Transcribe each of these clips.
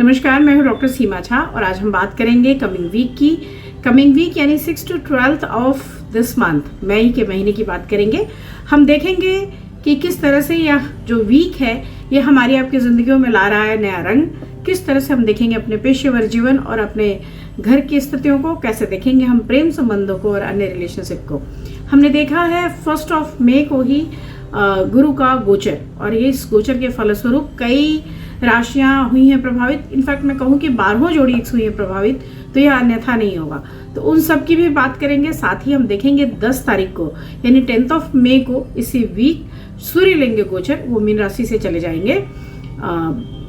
नमस्कार, मैं हूं डॉक्टर सीमा झा और आज हम बात करेंगे कमिंग वीक यानी 6 to 12 ऑफ दिस मंथ, मई के महीने की बात करेंगे। हम देखेंगे कि किस तरह से यह जो वीक है ये हमारी आपकी ज़िंदगियों में ला रहा है नया रंग। किस तरह से हम देखेंगे अपने पेशेवर जीवन और अपने घर की स्थितियों को, कैसे देखेंगे हम प्रेम संबंधों को और अन्य रिलेशनशिप को। हमने देखा है 1 मई को ही गुरु का गोचर, और ये इस गोचर के फलस्वरूप कई राशियां हुई हैं प्रभावित। इनफैक्ट मैं कहूँ कि 12 जोड़ी हुई हैं प्रभावित, तो यह अन्यथा नहीं होगा। तो उन सब की भी बात करेंगे। साथ ही हम देखेंगे 10 तारीख को यानी 10 मई को इसी वीक सूर्य लेंगे गोचर, वो मीन राशि से चले जाएंगे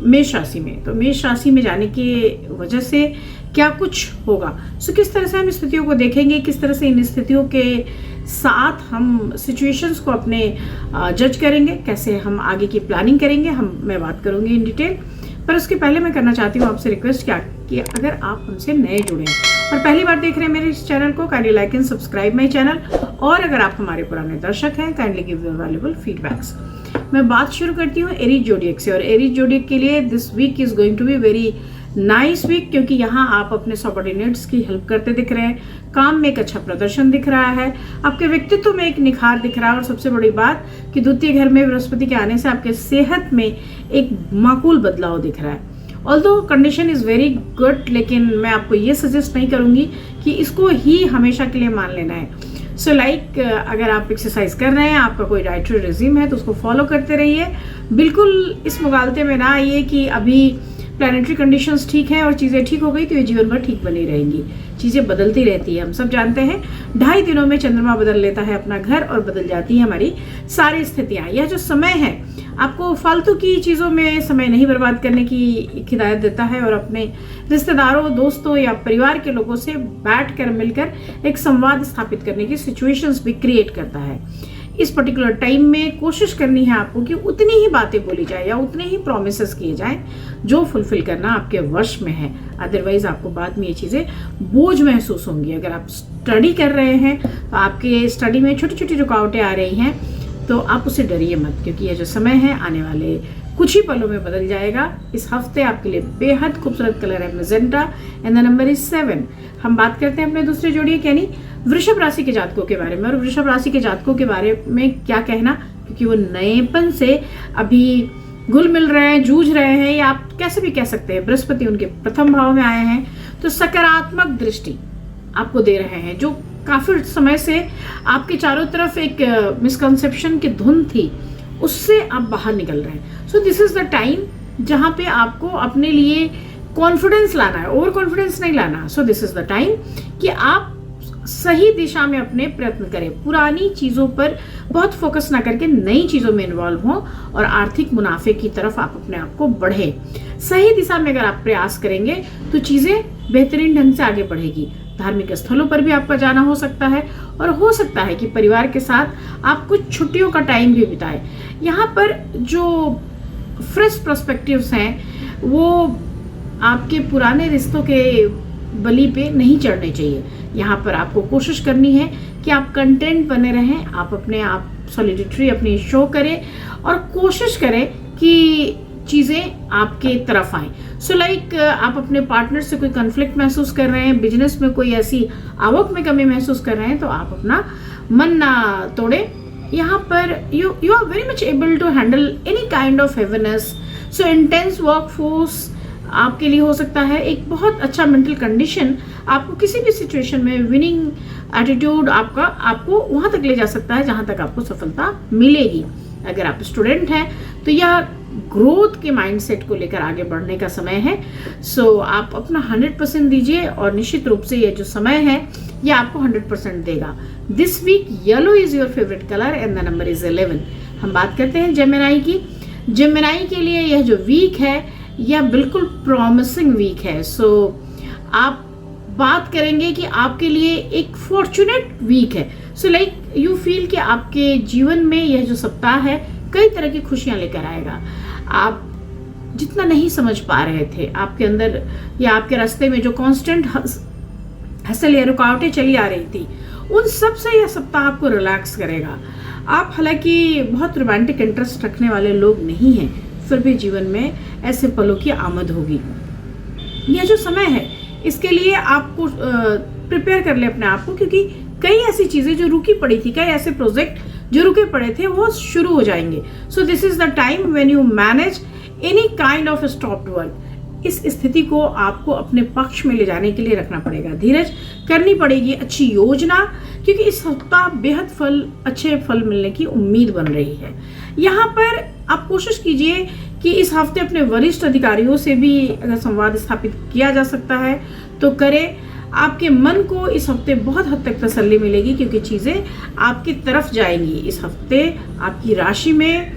मेष राशि में। तो मेष राशि में जाने की वजह से क्या कुछ होगा, सो किस तरह से हम स्थितियों को देखेंगे, किस तरह से इन स्थितियों के साथ हम सिचुएशंस को अपने जज करेंगे, कैसे हम आगे की प्लानिंग करेंगे, मैं बात करूंगी इन डिटेल। पर उसके पहले मैं करना चाहती हूँ आपसे रिक्वेस्ट क्या कि अगर आप हमसे नए जुड़े हैं और पहली बार देख रहे हैं मेरे इस चैनल को, kindly like and subscribe my channel. और अगर आप हमारे पुराने दर्शक हैं, kindly give your valuable feedbacks. मैं बात शुरू करती हूँ एरीज जोडिएक से, और एरीज जोडिएक के लिए this week is going to be very nice week, क्योंकि यहाँ आप अपने सबऑर्डिनेट्स की हेल्प करते दिख रहे हैं, काम में एक अच्छा प्रदर्शन दिख रहा है, आपके व्यक्तित्व में एक निखार दिख रहा है, और सबसे बड़ी बात कि द्वितीय घर में बृहस्पति के आने से आपके सेहत में एक माकूल बदलाव दिख रहा है। Although condition is very good, लेकिन मैं आपको ये सजेस्ट नहीं करूंगी कि इसको ही हमेशा के लिए मान लेना है। सो अगर आप एक्सरसाइज कर रहे हैं, आपका कोई डाइटरी रेजिम है तो उसको फॉलो करते रहिए। बिल्कुल इस मुगालते में ना आइए कि अभी प्लानिटरी कंडीशंस ठीक हैं और चीज़ें ठीक हो गई तो ये जीवन भर ठीक बनी रहेंगी। चीज़ें बदलती रहती है, हम सब जानते हैं। 2.5 दिनों में चंद्रमा बदल लेता है अपना घर और बदल जाती है हमारी सारी स्थितियाँ। यह जो समय है आपको फालतू की चीज़ों में समय नहीं बर्बाद करने की हिदायत देता है, और अपने रिश्तेदारों, दोस्तों या परिवार के लोगों से बैठ कर मिलकर एक संवाद स्थापित करने की सिचुएशंस भी क्रिएट करता है। इस पर्टिकुलर टाइम में कोशिश करनी है आपको कि उतनी ही बातें बोली जाए या उतने ही प्रोमिसेस किए जाएं जो फुलफिल करना आपके वश में है। अदरवाइज आपको बाद में ये चीज़ें बोझ महसूस होंगी। अगर आप स्टडी कर रहे हैं तो आपके स्टडी में छोटी छोटी रुकावटें आ रही हैं, तो आप उससे डरिए मत, क्योंकि यह जो समय है आने वाले कुछ ही पलों में बदल जाएगा। इस हफ्ते आपके लिए बेहद खूबसूरत कलर है magenta and the number is 7। हम बात करते हैं अपने दूसरे जोड़िए यानी वृषभ राशि के जातकों के बारे में। और वृषभ राशि के जातकों के बारे में क्या कहना, क्योंकि वो नएपन से अभी घुल मिल रहे हैं, जूझ रहे हैं, या आप कैसे भी कह सकते हैं। बृहस्पति उनके प्रथम भाव में आए हैं तो सकारात्मक दृष्टि आपको दे रहे हैं, जो काफी समय से आपके चारों तरफ एक मिसकंसेप्शन की धुन थी, उससे आप बाहर निकल रहे हैं। सो दिस इज द टाइम जहां पे आपको अपने लिए कॉन्फिडेंस लाना है, ओवर कॉन्फिडेंस नहीं लाना। सो दिस इज द टाइम कि आप सही दिशा में अपने प्रयत्न करें, पुरानी चीजों पर बहुत फोकस ना करके नई चीजों में इन्वॉल्व हों और आर्थिक मुनाफे की तरफ आप अपने आप को बढ़े। सही दिशा में अगर आप प्रयास करेंगे तो चीजें बेहतरीन ढंग से आगे बढ़ेगी। धार्मिक स्थलों पर भी आपका जाना हो सकता है, और हो सकता है कि परिवार के साथ आप कुछ छुट्टियों का टाइम भी बिताएं। यहाँ पर जो फ्रेश पर्सपेक्टिव्स हैं वो आपके पुराने रिश्तों के बलि पे नहीं चढ़ने चाहिए। यहाँ पर आपको कोशिश करनी है कि आप कंटेंट बने रहें, आप अपने आप सॉलिडिटी अपनी शो करें और कोशिश करें कि चीज़ें आपके तरफ आएँ। सो आप अपने पार्टनर से कोई कन्फ्लिक्ट महसूस कर रहे हैं, बिजनेस में कोई ऐसी आवक में कमी महसूस कर रहे हैं, तो आप अपना मन ना तोड़ें। यहाँ पर you are very much able to handle any kind of heaviness. So intense work force आपके लिए हो सकता है एक बहुत अच्छा मेंटल कंडीशन, आपको किसी भी सिचुएशन में विनिंग एटीट्यूड आपको वहां तक ले जा सकता है जहां तक आपको सफलता मिलेगी। अगर आप स्टूडेंट हैं तो यह ग्रोथ के माइंडसेट को लेकर आगे बढ़ने का समय है। सो आप अपना 100% दीजिए, और निश्चित रूप से ये जो समय है ये आपको 100% देगा। This week yellow is your favourite colour and the number is 11। हम बात करते हैं जेमिनी की। जेमिनी के लिए यह जो वीक है यह बिल्कुल प्रॉमिसिंग वीक है। सो आप बात करेंगे कि आपके लिए एक फॉर्चुनेट वीक है। सो यू फील कि आपके जीवन में यह जो सप्ताह है कई तरह की खुशियां लेकर आएगा। आप जितना नहीं समझ पा रहे थे आपके अंदर या आपके रास्ते में जो कांस्टेंट हसल या रुकावटें चली आ रही थी, उन सब से यह सप्ताह आपको रिलैक्स करेगा। आप हालांकि बहुत रोमांटिक इंटरेस्ट रखने वाले लोग नहीं हैं, फिर भी जीवन में ऐसे पलों की आमद होगी। यह जो समय है इसके लिए आपको प्रिपेयर कर ले अपने आप को, क्योंकि कई ऐसी चीजें जो रुकी पड़ी थी, कई ऐसे प्रोजेक्ट जो रुके पड़े थे वो शुरू हो जाएंगे. सो this is the time when you manage any kind of stopped work. इस स्थिति को आपको अपने पक्ष में ले जाने के लिए रखना पड़ेगा, धीरज करनी पड़ेगी, अच्छी योजना, क्योंकि इस सप्ताह बेहद अच्छे फल मिलने की उम्मीद बन रही है. यहाँ पर आप कोशिश कीजिए कि इस हफ्ते अपने वरिष्ठ अधिकारियों से भी अगर संवाद स्थापित किया जा सकता है तो करें. आपके मन को इस हफ्ते बहुत हद तक तसल्ली मिलेगी, क्योंकि चीजें आपकी तरफ जाएंगी. इस हफ्ते आपकी राशि में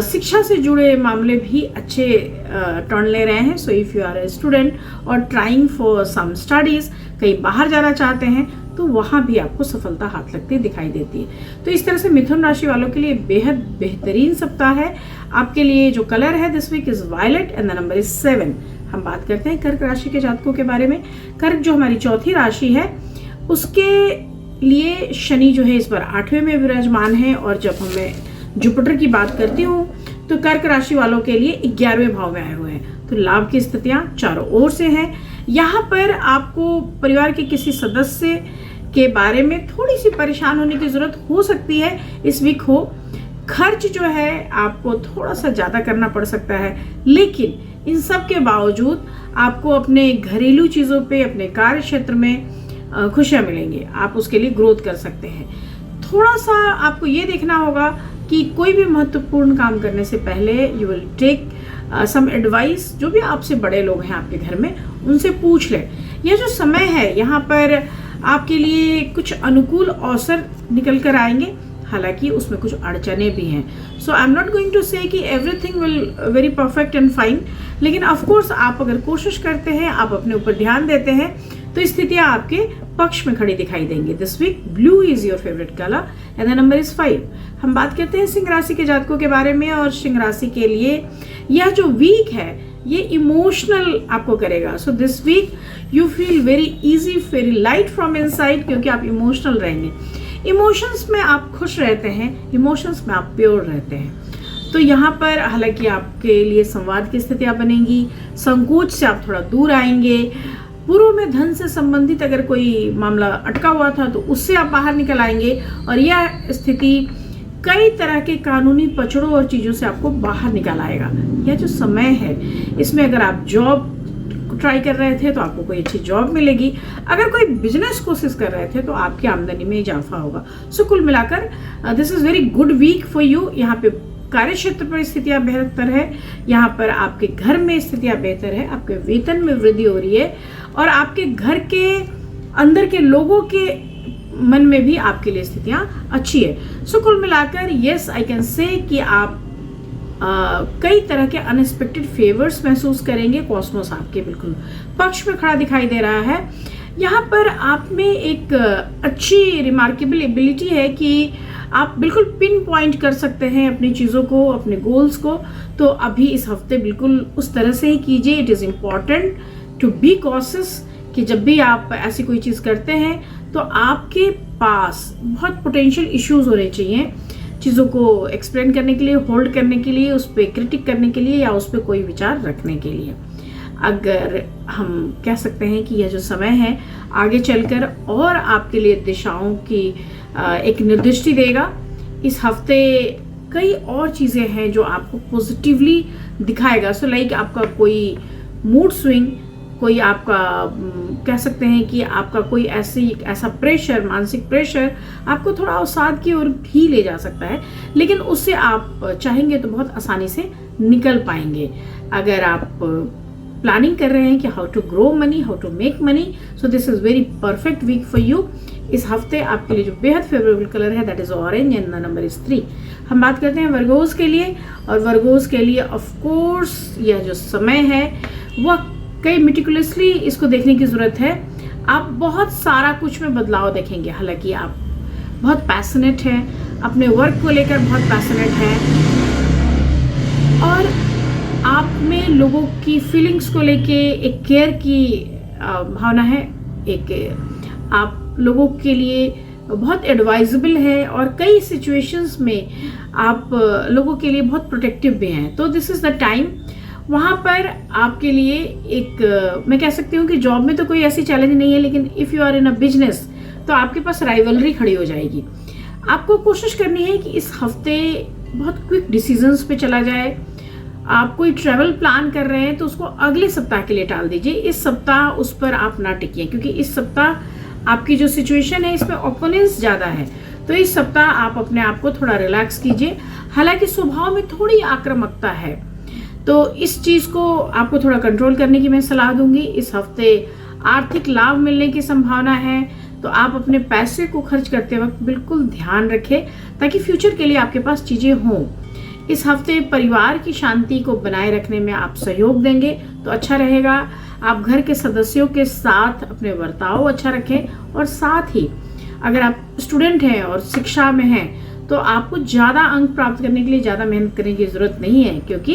शिक्षा से जुड़े मामले भी अच्छे टर्न ले रहे हैं. So if you are a student और ट्राइंग फॉर सम स्टडीज, कहीं बाहर जाना चाहते हैं तो वहां भी आपको सफलता हाथ लगती दिखाई देती है. तो इस तरह से मिथुन राशि वालों के लिए बेहद बेहतरीन सप्ताह है. आपके लिए जो कलर है this week is violet and the number is 7. हम बात करते हैं कर्क राशि के जातकों के बारे में. कर्क जो हमारी चौथी राशि है उसके लिए शनि जो है इस बार 8वें में विराजमान है, और जब हमें जुपिटर की बात करती हूँ तो कर्क राशि वालों के लिए 11वें भाव में आए हुए हैं. तो लाभ की स्थितियां चारों ओर से हैं. यहाँ पर आपको परिवार के किसी सदस्य के बारे में थोड़ी सी परेशान होने की जरूरत हो सकती है. इस वीक हो खर्च जो है आपको थोड़ा सा ज्यादा करना पड़ सकता है, लेकिन इन सब के बावजूद आपको अपने घरेलू चीजों पे, अपने कार्य क्षेत्र में खुशियां मिलेंगी. आप उसके लिए ग्रोथ कर सकते हैं. थोड़ा सा आपको ये देखना होगा कि कोई भी महत्वपूर्ण काम करने से पहले you will take some advice. जो भी आपसे बड़े लोग हैं आपके घर में उनसे पूछ लें. यह जो समय है यहाँ पर आपके लिए कुछ अनुकूल अवसर निकल कर आएंगे, हालांकि उसमें कुछ अड़चने भी हैं. So I am not going to say कि everything will very perfect and fine, लेकिन ऑफ कोर्स आप अगर कोशिश करते हैं, आप अपने ऊपर ध्यान देते हैं तो स्थितियां आपके पक्ष में खड़ी दिखाई देंगी. This week blue is your favourite colour and the number is 5. हम बात करते हैं सिंह राशि के जातकों के बारे में, और सिंह राशि के लिए यह जो वीक है ये इमोशनल आपको करेगा. So this week you feel very easy, very light from inside, क्योंकि आप इमोशनल रहेंगे. इमोशंस में आप खुश रहते हैं, इमोशंस में आप प्योर रहते हैं. तो यहाँ पर हालांकि आपके लिए संवाद की स्थितियां बनेंगी, संकोच से आप थोड़ा दूर आएंगे. पूर्व में धन से संबंधित अगर कोई मामला अटका हुआ था तो उससे आप बाहर निकल आएंगे, और यह स्थिति कई तरह के कानूनी पचड़ों और चीजों से आपको बाहर निकाल आएगा. यह जो समय है इसमें अगर आप जॉब ट्राई कर रहे थे तो आपको कोई अच्छी जॉब मिलेगी. अगर कोई बिजनेस कोशिश कर रहे थे तो आपकी आमदनी में इजाफा होगा. सो कुल मिलाकर this is very good week for you. यहाँ पे कार्य क्षेत्र पर स्थितियां बेहतर है, यहाँ पर आपके घर में स्थितियां बेहतर है, आपके वेतन में वृद्धि हो रही है, और आपके घर के अंदर के लोगों के मन में भी आपके लिए स्थितियां अच्छी है. सो कुल मिलाकर यस आई कैन से कि आप कई तरह के अनएक्सपेक्टेड फेवर्स महसूस करेंगे. कॉस्मोस आपके बिल्कुल पक्ष में खड़ा दिखाई दे रहा है. यहाँ पर आप में एक अच्छी रिमार्केबल एबिलिटी है कि आप बिल्कुल पिन पॉइंट कर सकते हैं अपनी चीज़ों को, अपने गोल्स को. तो अभी इस हफ्ते बिल्कुल उस तरह से ही कीजिए. It is important to be cautious कि जब भी आप ऐसी कोई चीज़ करते हैं तो आपके पास बहुत पोटेंशियल इश्यूज होने चाहिए चीज़ों को एक्सप्लेन करने के लिए, होल्ड करने के लिए, उस पर क्रिटिक करने के लिए, या उस पर कोई विचार रखने के लिए. अगर हम कह सकते हैं कि यह जो समय है आगे चलकर और आपके लिए दिशाओं की एक निर्दिष्टि देगा. इस हफ्ते कई और चीज़ें हैं जो आपको पॉजिटिवली दिखाएगा. सो लाइक आपका कोई मूड स्विंग, कोई आपका कह सकते हैं कि आपका कोई ऐसा प्रेशर, मानसिक प्रेशर आपको थोड़ा अवसाद की ओर भी ले जा सकता है, लेकिन उससे आप चाहेंगे तो बहुत आसानी से निकल पाएंगे. अगर आप प्लानिंग कर रहे हैं कि how to grow money, how to make money, so this is very perfect week for you. इस हफ्ते आपके लिए जो बेहद फेवरेबल कलर है that is orange and the number is 3. हम बात करते हैं वर्गोस के लिए, और वर्गोस के लिए ऑफ कोर्स यह जो समय है वह कई मेटिकुलसली इसको देखने की जरूरत है. आप बहुत सारा कुछ में बदलाव देखेंगे. हालांकि आप बहुत पैशनेट हैं, अपने वर्क को लेकर बहुत पैशनेट हैं, और आप में लोगों की फीलिंग्स को लेके एक केयर की भावना है. एक आप लोगों के लिए बहुत एडवाइजेबल है, और कई सिचुएशंस में आप लोगों के लिए बहुत प्रोटेक्टिव भी हैं. तो दिस इज द टाइम वहाँ पर आपके लिए एक मैं कह सकती हूँ कि जॉब में तो कोई ऐसी चैलेंज नहीं है, लेकिन if you are in a business तो आपके पास राइवलरी खड़ी हो जाएगी। आपको कोशिश करनी है कि इस हफ्ते बहुत क्विक डिसीजंस पे चला जाए। आप कोई ट्रैवल प्लान कर रहे हैं तो उसको अगले सप्ताह के लिए टाल दीजिए, इस सप्ताह उस पर आप ना टिकिए, क्योंकि इस सप्ताह आपकी जो सिचुएशन है इसमें ओपोनेंट्स ज़्यादा है। तो इस सप्ताह आप अपने आप को थोड़ा रिलैक्स कीजिए। हालांकि स्वभाव में थोड़ी आक्रामकता है, तो इस चीज़ को आपको थोड़ा कंट्रोल करने की मैं सलाह दूंगी। इस हफ्ते आर्थिक लाभ मिलने की संभावना है, तो आप अपने पैसे को खर्च करते वक्त बिल्कुल ध्यान रखें ताकि फ्यूचर के लिए आपके पास चीज़ें हों। इस हफ्ते परिवार की शांति को बनाए रखने में आप सहयोग देंगे तो अच्छा रहेगा। आप घर के सदस्यों के साथ अपने बर्ताव अच्छा रखें, और साथ ही अगर आप स्टूडेंट हैं और शिक्षा में हैं तो आपको ज़्यादा अंक प्राप्त करने के लिए ज़्यादा मेहनत करने की ज़रूरत नहीं है, क्योंकि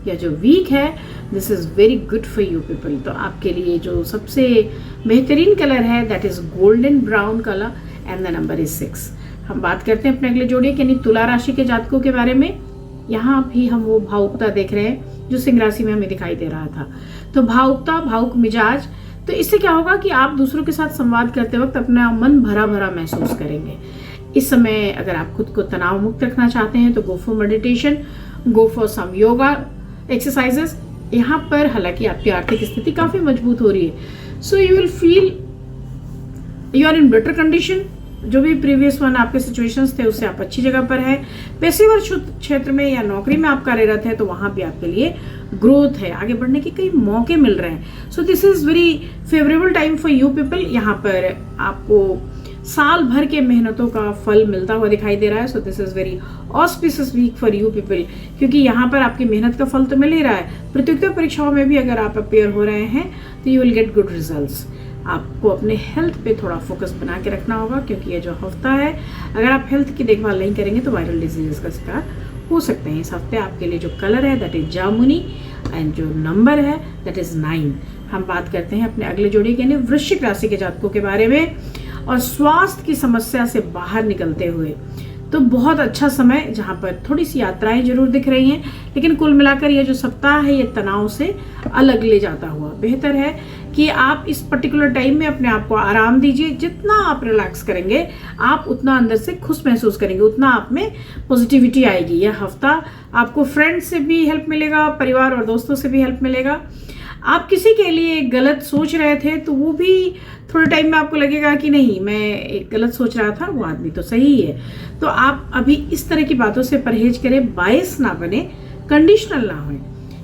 यह जो वीक है this is very good for you people. तो आपके लिए जो सबसे बेहतरीन कलर है that is golden brown colour and the number is 6। हम बात करते हैं अपने अगले जोड़े यानी तुला राशि के जातकों के बारे में। यहाँ भी हम वो भावुकता देख रहे हैं जो सिंह राशि में हमें दिखाई दे रहा था। तो भावुकता, भावुक मिजाज, तो इससे क्या होगा कि आप दूसरों के साथ संवाद करते वक्त अपना मन भरा भरा महसूस करेंगे। इस समय अगर आप खुद को तनाव मुक्त रखना चाहते हैं तो go for meditation, go for some yoga exercises. यहाँ पर हालांकि आपकी आर्थिक स्थिति काफी मजबूत हो रही है, so you will feel you are in better condition. जो भी प्रीवियस वन आपके सिचुएशंस थे उससे आप अच्छी जगह पर है। पेशेवर क्षेत्र में या नौकरी में आप कार्यरत है तो वहां भी आपके लिए ग्रोथ है, आगे बढ़ने के कई मौके मिल रहे हैं। सो this is very favourable time for you people. यहाँ पर आपको साल भर के मेहनतों का फल मिलता हुआ दिखाई दे रहा है। So this is very auspicious week for you people, क्योंकि यहाँ पर आपकी मेहनत का फल तो मिल ही रहा है। प्रतियोगिता परीक्षाओं में भी अगर आप अपेयर हो रहे हैं तो you will get good results. आपको अपने हेल्थ पे थोड़ा फोकस बना के रखना होगा, क्योंकि ये जो हफ्ता है अगर आप हेल्थ की देखभाल नहीं करेंगे तो वायरल डिजीजेस का शिकार हो सकते हैं। इस हफ्ते आपके लिए जो कलर है दैट इज जामुनी एंड जो नंबर है दैट इज 9। हम बात करते हैं अपने अगले जोड़ी यानी वृश्चिक राशि के जातकों के बारे में। और स्वास्थ्य की समस्या से बाहर निकलते हुए तो बहुत अच्छा समय, जहाँ पर थोड़ी सी यात्राएं जरूर दिख रही हैं, लेकिन कुल मिलाकर ये जो सप्ताह है ये तनाव से अलग ले जाता हुआ बेहतर है कि आप इस पर्टिकुलर टाइम में अपने आप को आराम दीजिए। जितना आप रिलैक्स करेंगे आप उतना अंदर से खुश महसूस करेंगे, उतना आप में पॉजिटिविटी आएगी। यह हफ्ता आपको फ्रेंड से भी हेल्प मिलेगा, परिवार और दोस्तों से भी हेल्प मिलेगा। आप किसी के लिए गलत सोच रहे थे तो वो भी थोड़े टाइम में आपको लगेगा कि नहीं, मैं एक गलत सोच रहा था, वो आदमी तो सही है। तो आप अभी इस तरह की बातों से परहेज करें, बायस ना बने, कंडीशनल ना होए।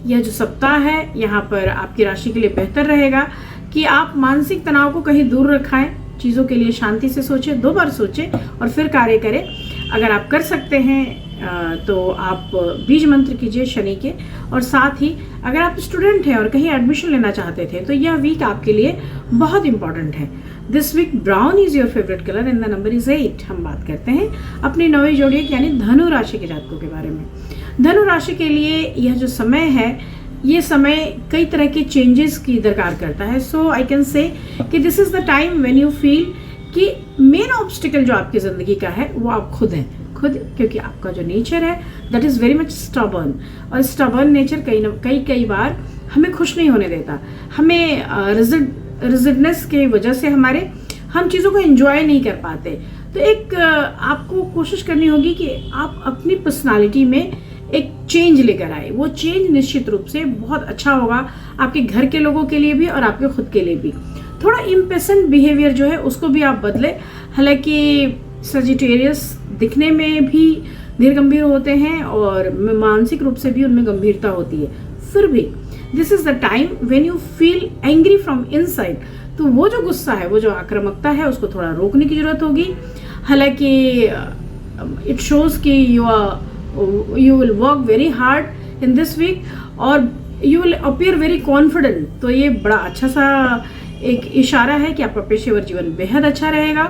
यह जो सप्ताह है यहाँ पर आपकी राशि के लिए बेहतर रहेगा कि आप मानसिक तनाव को कहीं दूर रखाएं, चीज़ों के लिए शांति से सोचें, 2 बार सोचें और फिर कार्य करें। अगर आप कर सकते हैं तो आप बीज मंत्र कीजिए शनि के। और साथ ही अगर आप स्टूडेंट हैं और कहीं एडमिशन लेना चाहते थे तो यह वीक आपके लिए बहुत इंपॉर्टेंट है। This week brown is your favourite colour and the number is 8। हम बात करते हैं अपनी 9वीं जोड़ी यानी धनु राशि के जातकों के बारे में। धनु राशि के लिए यह जो समय है ये समय कई तरह के चेंजेस की दरकार करता है। सो आई कैन से कि this is the time when you feel कि मेन ऑब्स्टिकल जो आपकी जिंदगी का है वो आप खुद हैं, खुद, क्योंकि आपका जो नेचर है that is very much stubborn. और स्टबर्न नेचर कई बार हमें खुश नहीं होने देता, हमें रिजिडनेस की वजह से हम चीज़ों को एंजॉय नहीं कर पाते। तो एक आपको कोशिश करनी होगी कि आप अपनी पर्सनालिटी में एक चेंज लेकर आए। वो चेंज निश्चित रूप से बहुत अच्छा होगा आपके घर के लोगों के लिए भी और आपके खुद के लिए भी। थोड़ा इम्पेशेंट बिहेवियर जो है उसको भी आप बदले। हालांकि सजिटेरियस दिखने में भी धीर गंभीर होते हैं और मानसिक रूप से भी उनमें गंभीरता होती है, फिर भी this is the time when you feel angry from inside. तो वो जो गुस्सा है, वो जो आक्रामकता है, उसको थोड़ा रोकने की जरूरत होगी। हालांकि इट शोज कि you will work very hard in this week और you will appear very confident। तो ये बड़ा अच्छा सा एक इशारा है कि आपका पेशेवर जीवन बेहद अच्छा रहेगा।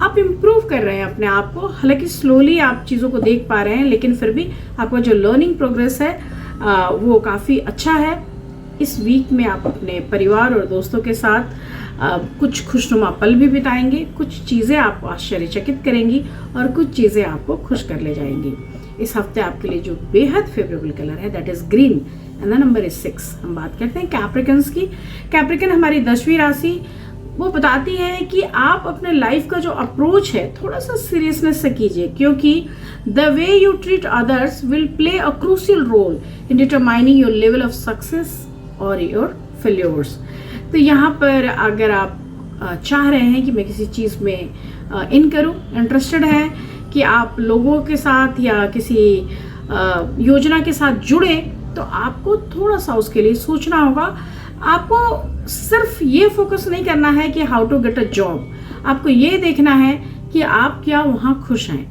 आप इम्प्रूव कर रहे हैं अपने आप को, हालांकि स्लोली आप चीज़ों को देख पा रहे हैं, लेकिन फिर भी आपका जो लर्निंग प्रोग्रेस है वो काफ़ी अच्छा है। इस वीक में आप अपने परिवार और दोस्तों के साथ कुछ खुशनुमा पल भी बिताएंगे, कुछ चीज़ें आपको आश्चर्यचकित करेंगी और कुछ चीज़ें आपको खुश कर ले जाएंगी। इस हफ्ते आपके लिए जो बेहद फेवरेबल कलर है that is green and the number is 6। हम बात करते हैं कैप्रिकन्स की। कैप्रिकन हमारी 10वीं राशि, वो बताती है कि आप अपने लाइफ का जो अप्रोच है थोड़ा सा सीरियसनेस से कीजिए, क्योंकि the way you treat others will play a crucial role in determining your level of success और योर फेल्योर्स। तो यहाँ पर अगर आप चाह रहे हैं कि मैं किसी चीज़ में इन करूँ, इंटरेस्टेड है कि आप लोगों के साथ या किसी योजना के साथ जुड़े, तो आपको थोड़ा सा उसके लिए सोचना होगा। आपको सिर्फ ये फोकस नहीं करना है कि how to get a job, आपको ये देखना है कि आप क्या वहाँ खुश हैं।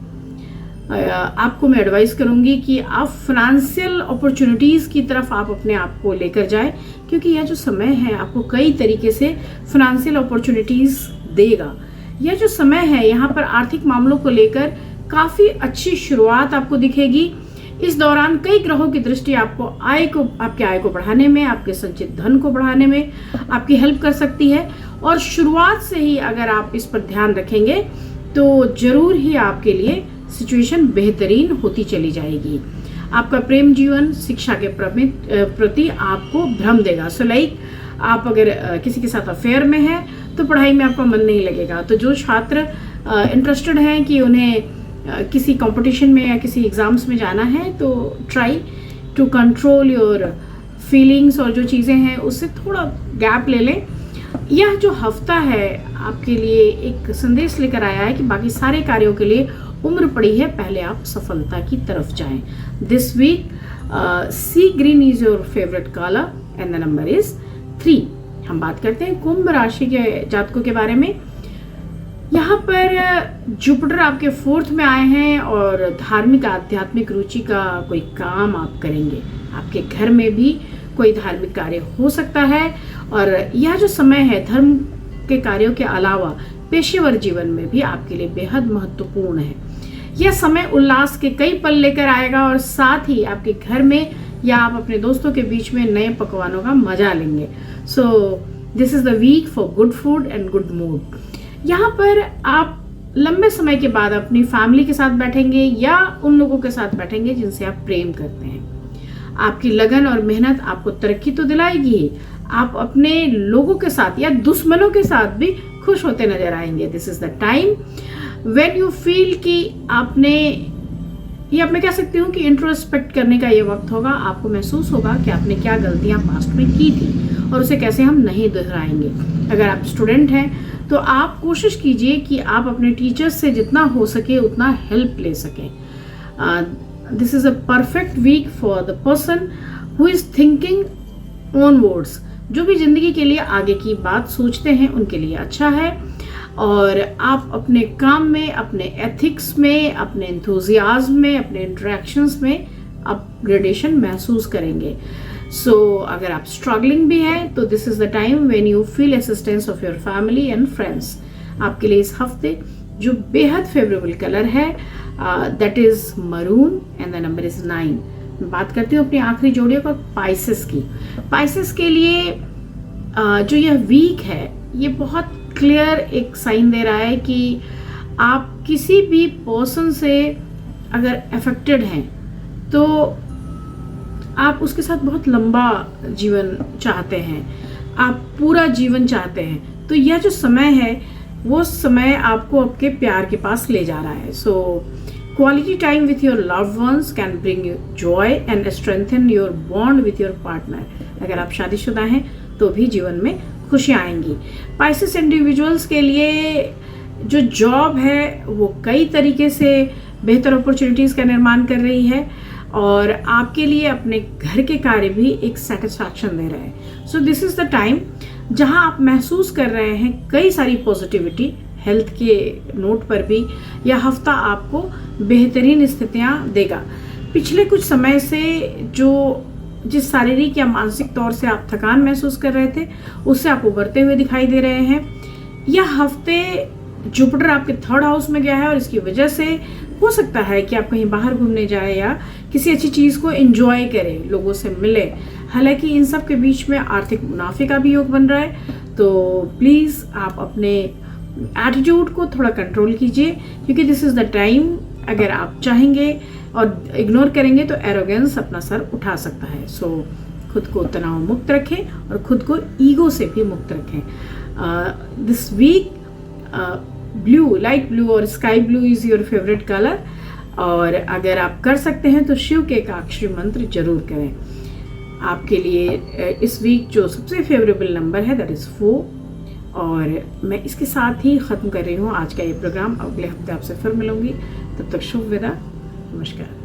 आपको मैं एडवाइस करूँगी कि आप फाइनेंशियल अपॉर्चुनिटीज़ की तरफ आप अपने आप को लेकर जाएं, क्योंकि यह जो समय है आपको कई तरीके से फाइनेंशियल अपॉर्चुनिटीज़ देगा। यह जो समय है यहाँ पर आर्थिक मामलों को लेकर काफ़ी अच्छी शुरुआत आपको दिखेगी। इस दौरान कई ग्रहों की दृष्टि आपको आपके आय को बढ़ाने में, आपके संचित धन को बढ़ाने में आपकी हेल्प कर सकती है। और शुरुआत से ही अगर आप इस पर ध्यान रखेंगे तो जरूर ही आपके लिए सिचुएशन बेहतरीन होती चली जाएगी। आपका प्रेम जीवन शिक्षा के प्रति आपको भ्रम देगा। सो लाइक आप अगर किसी के साथ अफेयर में हैं तो पढ़ाई में आपका मन नहीं लगेगा। तो जो छात्र इंटरेस्टेड हैं कि उन्हें किसी कंपटीशन में या किसी एग्ज़ाम्स में जाना है, तो try to control your feelings, और जो चीज़ें हैं उससे थोड़ा गैप ले लें। यह जो हफ्ता है आपके लिए एक संदेश लेकर आया है कि बाकी सारे कार्यों के लिए उम्र पड़ी है, पहले आप सफलता की तरफ जाएं। This week sea green is your favourite colour and the number is 3। हम बात करते हैं कुंभ राशि के जातकों के बारे में। यहाँ पर जुपिटर आपके 4th में आए हैं और धार्मिक आध्यात्मिक रुचि का कोई काम आप करेंगे। आपके घर में भी कोई धार्मिक कार्य हो सकता है, और यह जो समय है धर्म के कार्यों के अलावा पेशेवर जीवन में भी आपके लिए बेहद महत्वपूर्ण है। यह समय उल्लास के कई पल लेकर आएगा, और साथ ही आपके घर में या आप अपने दोस्तों के बीच में नए पकवानों का मजा लेंगे। So this is the week for good food and good mood. यहाँ पर आप लंबे समय के बाद अपनी फैमिली के साथ बैठेंगे या उन लोगों के साथ बैठेंगे जिनसे आप प्रेम करते हैं। आपकी लगन और मेहनत आपको तरक्की तो दिलाएगी ही, आप अपने लोगों के साथ या दुश्मनों के साथ भी खुश होते नजर आएंगे। This is the time when you feel कि मैं कह सकती हूँ कि इंट्रोस्पेक्ट करने का ये वक्त होगा। आपको महसूस होगा कि आपने क्या गलतियां पास्ट में की थी और उसे कैसे हम नहीं दोहराएंगे। अगर आप स्टूडेंट हैं तो आप कोशिश कीजिए कि आप अपने टीचर्स से जितना हो सके उतना हेल्प ले सकें। This is a perfect week for the person who is thinking onwards. जो भी जिंदगी के लिए आगे की बात सोचते हैं उनके लिए अच्छा है, और आप अपने काम में, अपने एथिक्स में, अपने एंथुजियाज्म में, अपने इंटरेक्शंस में अपग्रेडेशन महसूस करेंगे। सो अगर आप स्ट्रगलिंग भी हैं तो this is the time when you feel assistance of your family and friends. आपके लिए इस हफ्ते जो बेहद फेवरेबल कलर है that is maroon and the number is 9। मैं बात करती हूँ अपनी आखिरी जोड़ियों का पाइसेस की। पाइसेस के लिए जो यह वीक है ये बहुत क्लियर एक साइन दे रहा है कि आप किसी भी पर्सन से अगर अफेक्टेड हैं तो आप उसके साथ बहुत लंबा जीवन चाहते हैं, आप पूरा जीवन चाहते हैं। तो यह जो समय है वो समय आपको आपके प्यार के पास ले जा रहा है। So quality time with your loved ones can bring you Joy and strengthen your bond with your partner. अगर आप शादीशुदा हैं तो भी जीवन में खुशियाँ आएंगी। पाइसेस इंडिविजुअल्स के लिए जो जॉब है वो कई तरीके से बेहतर अपॉर्चुनिटीज़ का निर्माण कर रही है, और आपके लिए अपने घर के कार्य भी एक सेटिस्फैक्शन दे रहे हैं। So this is the time जहां आप महसूस कर रहे हैं कई सारी पॉजिटिविटी। हेल्थ के नोट पर भी यह हफ्ता आपको बेहतरीन स्थितियां देगा। पिछले कुछ समय से जिस शारीरिक या मानसिक तौर से आप थकान महसूस कर रहे थे उससे आप उबरते हुए दिखाई दे रहे हैं। यह हफ्ते जुपिटर आपके 3rd हाउस में गया है, और इसकी वजह से हो सकता है कि आप कहीं बाहर घूमने जाए या किसी अच्छी चीज़ को एंजॉय करें, लोगों से मिले। हालांकि इन सब के बीच में आर्थिक मुनाफे का भी योग बन रहा है, तो प्लीज़ आप अपने एटीट्यूड को थोड़ा कंट्रोल कीजिए, क्योंकि दिस इज़ द टाइम अगर आप चाहेंगे और इग्नोर करेंगे तो एरोगेंस अपना सर उठा सकता है। सो खुद को तनाव मुक्त रखें और खुद को ईगो से भी मुक्त रखें। This week blue, light blue और sky blue is your favourite colour. और अगर आप कर सकते हैं तो शिव के एकाक्षरी मंत्र जरूर करें। आपके लिए इस वीक जो सबसे फेवरेबल नंबर है दैट इज़ 4। और मैं इसके साथ ही ख़त्म कर रही हूँ आज का ये प्रोग्राम। अगले हफ्ते आपसे फिर मिलूंगी, तब तक शुभ विदा, नमस्कार।